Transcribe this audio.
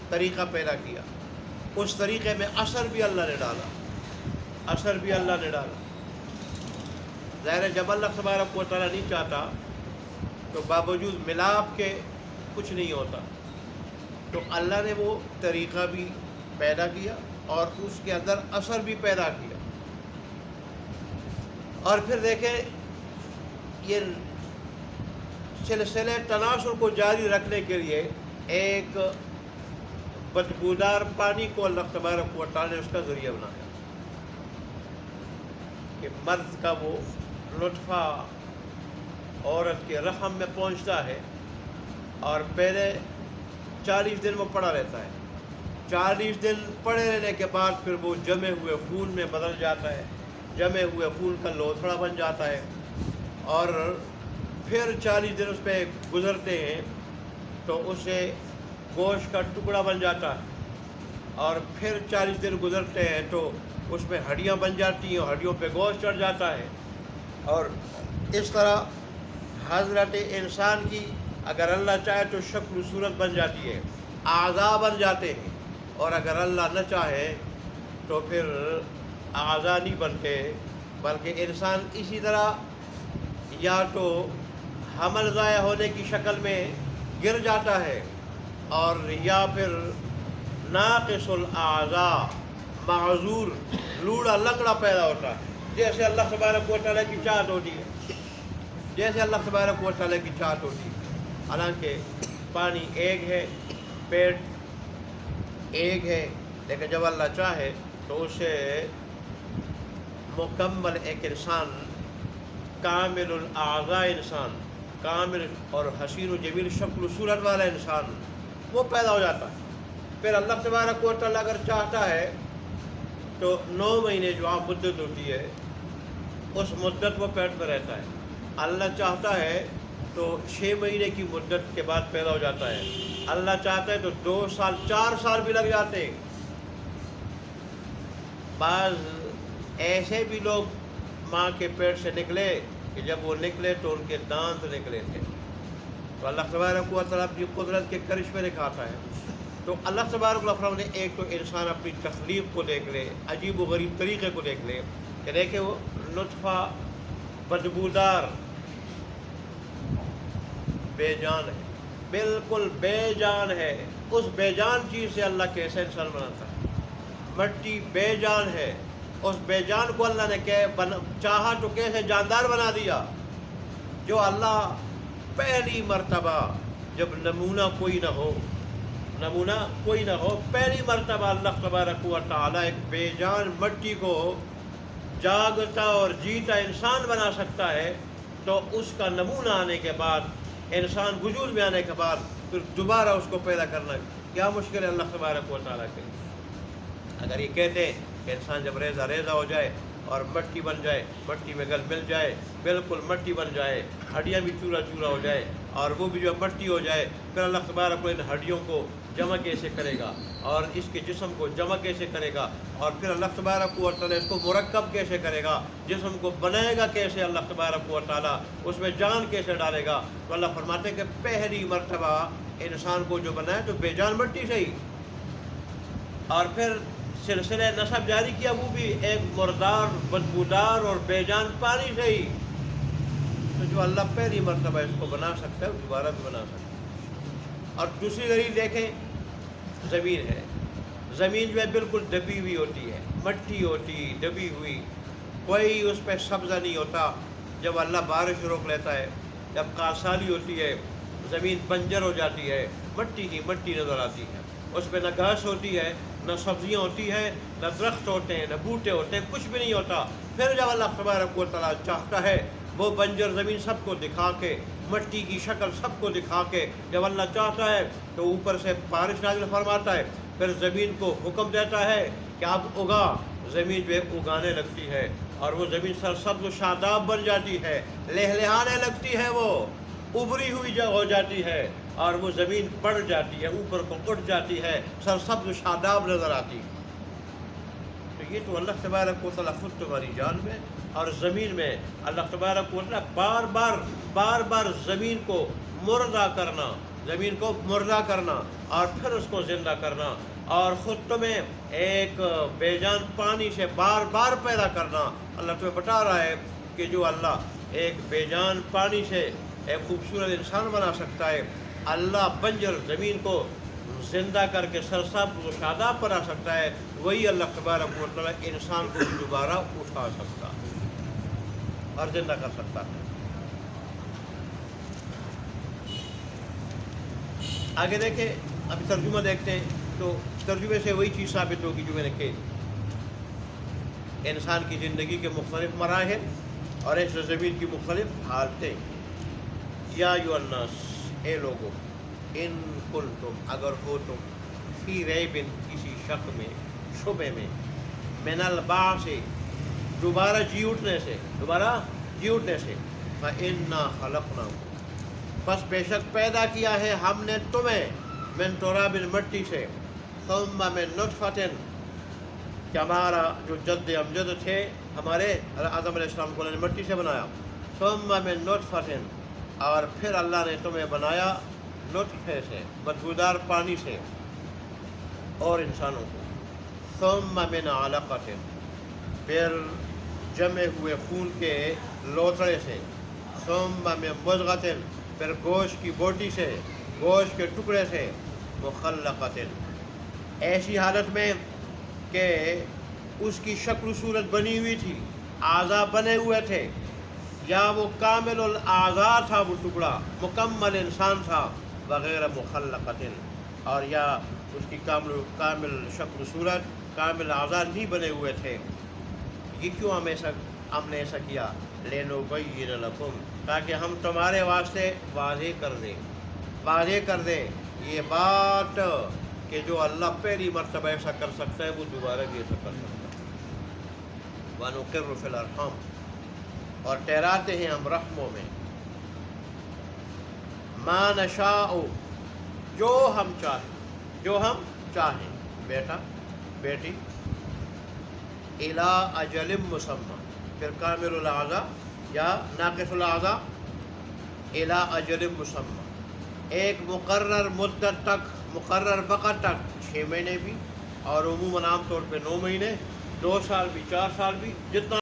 طریقہ پیدا کیا، اس طریقے میں اثر بھی اللہ نے ڈالا، اثر بھی اللہ نے ڈالا۔ ظاہر ہے جب اللہ تبارک و تعالیٰ نہیں چاہتا تو باوجود ملاپ کے کچھ نہیں ہوتا، تو اللہ نے وہ طریقہ بھی پیدا کیا اور اس کے اندر اثر بھی پیدا کیا۔ اور پھر دیکھیں یہ سلسلے تناسل کو جاری رکھنے کے لیے ایک بدبودار پانی کو اللہ تبارک و تعالیٰ نے اس کا ذریعہ بنایا کہ مرد کا وہ لطفہ عورت کے رحم میں پہنچتا ہے اور پہلے 40 دن وہ پڑا رہتا ہے، 40 دن پڑے رہنے کے بعد پھر وہ جمے ہوئے خون میں بدل جاتا ہے، جمے ہوئے خون کا لوتھڑا بن جاتا ہے، اور پھر 40 دن اس پہ گزرتے ہیں تو اسے گوشت کا ٹکڑا بن جاتا ہے، اور پھر 40 دن گزرتے ہیں تو اس میں ہڈیاں بن جاتی ہیں اور ہڈیوں پہ گوشت چڑھ جاتا ہے۔ اور اس طرح حضرت انسان کی اگر اللہ چاہے تو شکل و صورت بن جاتی ہے، اعضاء بن جاتے ہیں، اور اگر اللہ نہ چاہے تو پھر اعضاء نہیں بنتے، بلکہ انسان اسی طرح یا تو حمل ضائع ہونے کی شکل میں گر جاتا ہے، اور یا پھر ناقص الاعضاء معذور لوڑا لنگڑا پیدا ہوتا ہے، جیسے اللہ تبارک و تعالیٰ کی چاہت ہوتی ہے، جیسے اللہ تبارک و تعالیٰ کی چاہت ہوتی ہے۔ حالانکہ پانی ایک ہے، پیٹ ایک ہے، لیکن جب اللہ چاہے تو اسے مکمل ایک انسان، کامل الاعضاء انسان، کامل اور حسین و جمیل شکل و صورت والا انسان وہ پیدا ہو جاتا ہے۔ پھر اللہ تبارک و تعالیٰ اگر چاہتا ہے تو 9 مہینے جو آپ مدت ہوتی ہے اس مدت وہ پیٹ میں رہتا ہے، اللہ چاہتا ہے تو 6 مہینے کی مدت کے بعد پیدا ہو جاتا ہے، اللہ چاہتا ہے تو 2 سال 4 سال بھی لگ جاتے ہیں۔ بعض ایسے بھی لوگ ماں کے پیٹ سے نکلے کہ جب وہ نکلے تو ان کے دانت نکلے تھے، تو اللہ تبارک و تعالیٰ اپنی قدرت کے کرشمے دکھاتا ہے۔ تو اللہ تبارک و تعالیٰ نے ایک تو انسان اپنی تخلیق کو دیکھ لے، عجیب و غریب طریقے کو دیکھ لے کہ دیکھے وہ نطفہ بدبودار بے جان ہے، بالکل بے جان ہے، اس بے جان چیز سے اللہ کیسے انسان بناتا ہے؟ مٹی بے جان ہے، اس بے جان کو اللہ نے چاہا تو کیسے جاندار بنا دیا۔ جو اللہ پہلی مرتبہ جب نمونہ کوئی نہ ہو پہلی مرتبہ اللہ تبارک و تعالیٰ ایک بے جان مٹی کو جاگتا اور جیتا انسان بنا سکتا ہے، تو اس کا نمونہ آنے کے بعد، انسان وجود میں آنے کے بعد پھر دوبارہ اس کو پیدا کرنا کیا مشکل ہے اللہ تبارک و تعالیٰ کے۔ اگر یہ کہتے کہ انسان جب ریزہ ہو جائے اور مٹی بن جائے، مٹی میں گل مل جائے، بالکل مٹی بن جائے، ہڈیاں بھی چورا چورا ہو جائے اور وہ بھی جو مٹی ہو جائے، پھر اللہ تبارک و ان ہڈیوں کو جمع کیسے کرے گا اور اس کے جسم کو جمع کیسے کرے گا، اور پھر اللہ تبارک و تعالیٰ اس کو مرکب کیسے کرے گا، جسم کو بنائے گا کیسے اللہ تبارک و تعالیٰ، اس میں جان کیسے ڈالے گا۔ تو اللہ فرماتے ہیں کہ پہلی مرتبہ انسان کو جو بنایا تو بے جان مٹی سے ہی، اور پھر سلسلہ نسب جاری کیا وہ بھی ایک مردار بدبودار اور بے جان پانی سے ہی۔ تو جو اللہ پہلی مرتبہ اس کو بنا سکتا ہے وہ دوبارہ بھی بنا سکتا ہے۔ اور دوسری دلیل دیکھیں، زمین ہے، زمین جو ہے بالکل دبی ہوئی ہوتی ہے، مٹی ہوتی دبی ہوئی، کوئی اس پہ سبزہ نہیں ہوتا۔ جب اللہ بارش روک لیتا ہے، جب کاسالی ہوتی ہے، زمین بنجر ہو جاتی ہے، مٹی کی مٹی نظر آتی ہے، اس پہ نہ گھاس ہوتی ہے، نہ سبزیاں ہوتی ہیں، نہ درخت ہوتے ہیں، نہ بوٹے ہوتے ہیں، کچھ بھی نہیں ہوتا۔ پھر جب اللہ تبارک و تعالیٰ چاہتا ہے وہ بنجر زمین سب کو دکھا کے، مٹی کی شکل سب کو دکھا کے، جب اللہ چاہتا ہے تو اوپر سے بارش نازل فرماتا ہے، پھر زمین کو حکم دیتا ہے کہ اب اگا، زمین جو ہے اگانے لگتی ہے، اور وہ زمین سرسبز و شاداب بن جاتی ہے، لہلہانے لگتی ہے، وہ ابری ہوئی ہو جاتی ہے، اور وہ زمین بڑھ جاتی ہے، اوپر کو اٹھ جاتی ہے، سرسبز و شاداب نظر آتی ہے۔ تو یہ تو اللہ تبارک و تعالیٰ خود تمہاری جان میں اور زمین میں اللہ تبارک و تعالیٰ بار بار زمین کو مردہ کرنا، زمین کو مردہ کرنا اور پھر اس کو زندہ کرنا، اور خود تمہیں ایک بے جان پانی سے بار بار پیدا کرنا۔ اللہ تمہیں بتا رہا ہے کہ جو اللہ ایک بے جان پانی سے ایک خوبصورت انسان بنا سکتا ہے، اللہ بنجر زمین کو زندہ کر کے سرسبز و شاداب بنا سکتا ہے، وہی اللہ تبارک و تعالی انسان کو بھی دوبارہ اٹھا سکتا اور زندہ کر سکتا ہے۔ آگے دیکھیں، ابھی ترجمہ دیکھتے ہیں تو ترجمے سے وہی چیز ثابت ہوگی جو میں نے کہی، انسان کی زندگی کے مختلف مراحل اور اس زمین کی مختلف حالتیں۔ یا ایھا الناس، اے لوگو، ان کنتم، اگر ہو تم، فی ریب، کسی شک میں، شبے میں، من البعث، دوبارہ جی اٹھنے سے، فإنا خلقناکم، پس بے شک پیدا کیا ہے ہم نے تمہیں، من تراب، مٹی سے، ثم من نطفۃ، کہ ہمارا جو جد امجد تھے ہمارے آدم علیہ السلام کو اللہ نے مٹی سے بنایا، ثم من نطفۃ، اور پھر اللہ نے تمہیں بنایا نطفے سے، بدبودار پانی سے، اور انسانوں کو، ثم من علقۃ، پھر جمے ہوئے خون کے لوتڑے سے، ثم من مضغۃ، پھر گوشت کی بوٹی سے، گوشت کے ٹکڑے سے، مخلقۃ، ایسی حالت میں کہ اس کی شکل و صورت بنی ہوئی تھی، اعضاء بنے ہوئے تھے، یا وہ کامل الاعضاء تھا، وہ ٹکڑا مکمل انسان تھا، وغیر مخلقۃ، اور یا اس کی کامل شکل و صورت، کامل اعضاء نہیں بنے ہوئے تھے۔ یہ کیوں ہم نے ایسا کیا؟ لِنُبَيِّنَ لَكُمْ، تاکہ ہم تمہارے واسطے واضح کر دیں یہ بات کہ جو اللہ پہلی مرتبہ ایسا کر سکتا ہے وہ دوبارہ بھی ایسا کر سکتا ہے۔ وَنُقِرُّ فِي الْأَرْحَامِ، اور ٹھہراتے ہیں ہم رحموں میں، مَا نَشَاءُ، جو ہم چاہیں، بیٹا بیٹی، اِلیٰ اَجَلٍ مُّسَمًّى، پھر کامل الاعضاء یا ناقص الاعضاء، اِلیٰ اَجَلٍ مُّسَمًّى، ایک مقرر مدت تک، مقرر وقت تک، 6 مہینے بھی، اور عموماً عام طور پہ 9 مہینے، 2 سال بھی، 4 سال بھی، جتنا